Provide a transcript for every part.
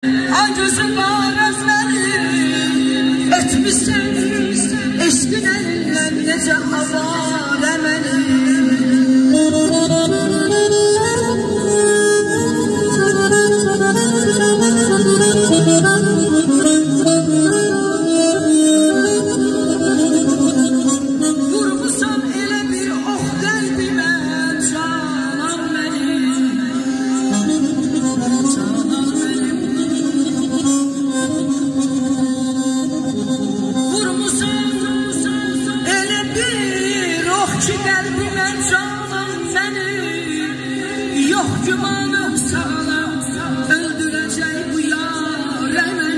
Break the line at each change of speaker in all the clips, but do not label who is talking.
Ay gözüm ağrızları etmişsin eşkin eller nece havale vurmuşsan ele bir oh kalbime canım benim ki kalbime canım seni yok gümanım sana öldürecek bu yâre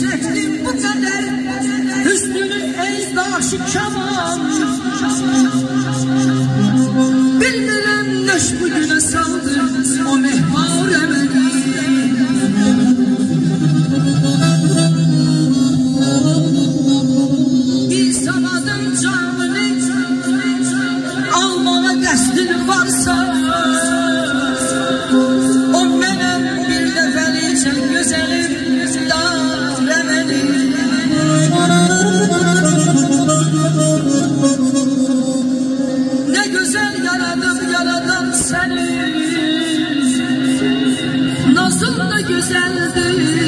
çektim bu kadar hüsnünü ey daşı kaman bilmirəm neş bugüne saldı o mehmare beni İnsanadın canını almağa qəsdin varsa o mənim bir dəfəlicə gözəlim ne güzel yaradan seni nazın da güzeldir.